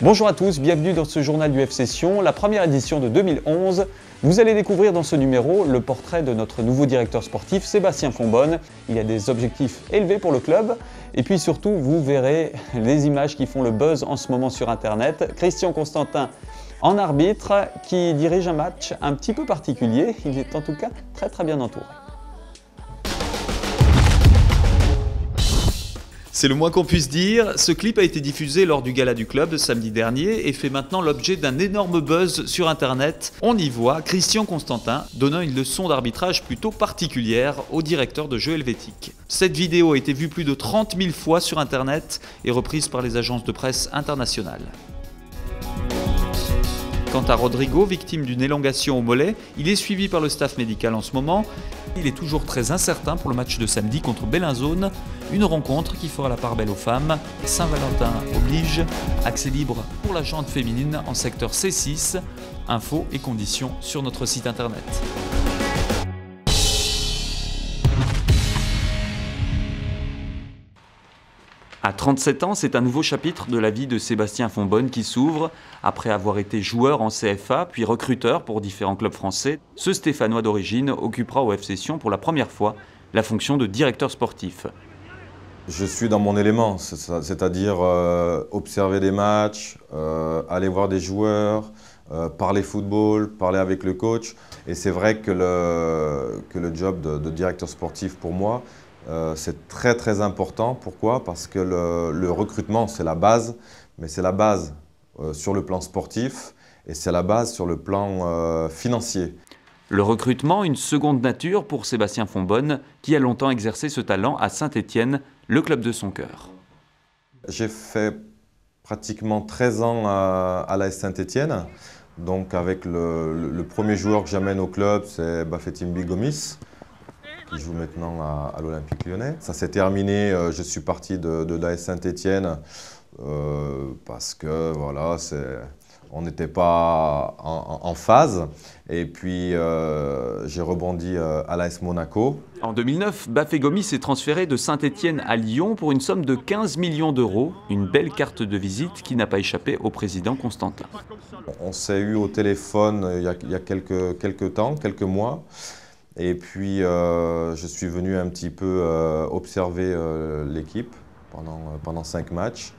Bonjour à tous, bienvenue dans ce journal du FC Sion, la première édition de 2011. Vous allez découvrir dans ce numéro le portrait de notre nouveau directeur sportif, Sébastien Fonbonne. Il a des objectifs élevés pour le club. Et puis surtout, vous verrez les images qui font le buzz en ce moment sur Internet. Christian Constantin en arbitre, qui dirige un match un petit peu particulier. Il est en tout cas très bien entouré. C'est le moins qu'on puisse dire. Ce clip a été diffusé lors du gala du club samedi dernier et fait maintenant l'objet d'un énorme buzz sur Internet. On y voit Christian Constantin donnant une leçon d'arbitrage plutôt particulière au directeur de jeu helvétique. Cette vidéo a été vue plus de 30 000 fois sur Internet et reprise par les agences de presse internationales. Quant à Rodrigo, victime d'une élongation au mollet, il est suivi par le staff médical en ce moment. Il est toujours très incertain pour le match de samedi contre Bellinzone, une rencontre qui fera la part belle aux femmes. Saint-Valentin oblige, accès libre pour la jante féminine en secteur C6. Infos et conditions sur notre site internet. À 37 ans, c'est un nouveau chapitre de la vie de Sébastien Fonbonne qui s'ouvre. Après avoir été joueur en CFA, puis recruteur pour différents clubs français, ce Stéphanois d'origine occupera au FC Sion pour la première fois la fonction de directeur sportif. Je suis dans mon élément, c'est-à-dire observer des matchs, aller voir des joueurs, parler football, parler avec le coach. Et c'est vrai que le job de directeur sportif pour moi, c'est très important. Pourquoi? Parce que le recrutement, c'est la base, mais c'est la base sur le plan sportif et c'est la base sur le plan financier. Le recrutement, une seconde nature pour Sébastien Fonbonne, qui a longtemps exercé ce talent à Saint-Étienne, le club de son cœur. J'ai fait pratiquement 13 ans à l'AS Saint-Étienne. Donc avec le premier joueur que j'amène au club, c'est Bafétimbi Gomis, qui joue maintenant à l'Olympique Lyonnais. Ça s'est terminé, je suis parti de l'AS Saint-Étienne parce que voilà, on n'était pas en phase. Et puis j'ai rebondi à l'AS Monaco. En 2009, Bafé Gomis est transféré de Saint-Étienne à Lyon pour une somme de 15 millions d'euros. Une belle carte de visite qui n'a pas échappé au président Constantin. On s'est eu au téléphone il y a quelques mois. Et puis, je suis venu un petit peu observer l'équipe pendant 5 matchs.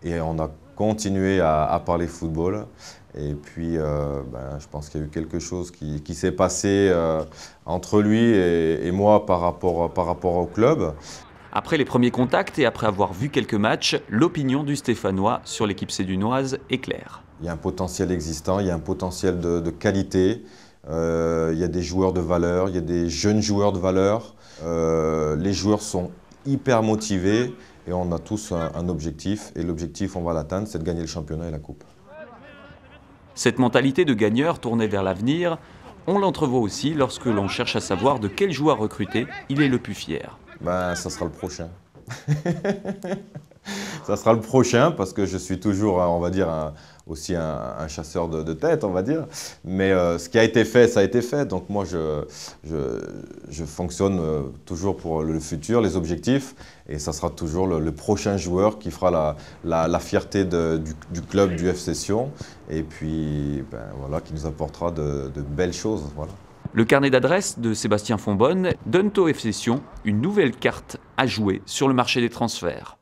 Et on a continué à parler football. Et puis, je pense qu'il y a eu quelque chose qui s'est passé entre lui et moi par rapport au club. Après les premiers contacts et après avoir vu quelques matchs, l'opinion du Stéphanois sur l'équipe sédunoise est claire. Il y a un potentiel existant, il y a un potentiel de qualité. Il y a des joueurs de valeur, il y a des jeunes joueurs de valeur. Les joueurs sont hyper motivés et on a tous un objectif. Et l'objectif, on va l'atteindre, c'est de gagner le championnat et la coupe. Cette mentalité de gagneur tournée vers l'avenir, on l'entrevoit aussi lorsque l'on cherche à savoir de quel joueur recruté il est le plus fier. Ça sera le prochain. Ça sera le prochain parce que je suis toujours, on va dire, aussi un chasseur de tête, on va dire. Mais ce qui a été fait, ça a été fait. Donc moi, je fonctionne toujours pour le futur, les objectifs. Et ça sera toujours le prochain joueur qui fera la fierté du club du FC Sion. Et puis, voilà, qui nous apportera de belles choses. Voilà. Le carnet d'adresses de Sébastien Fonbonne donne au FC Sion une nouvelle carte à jouer sur le marché des transferts.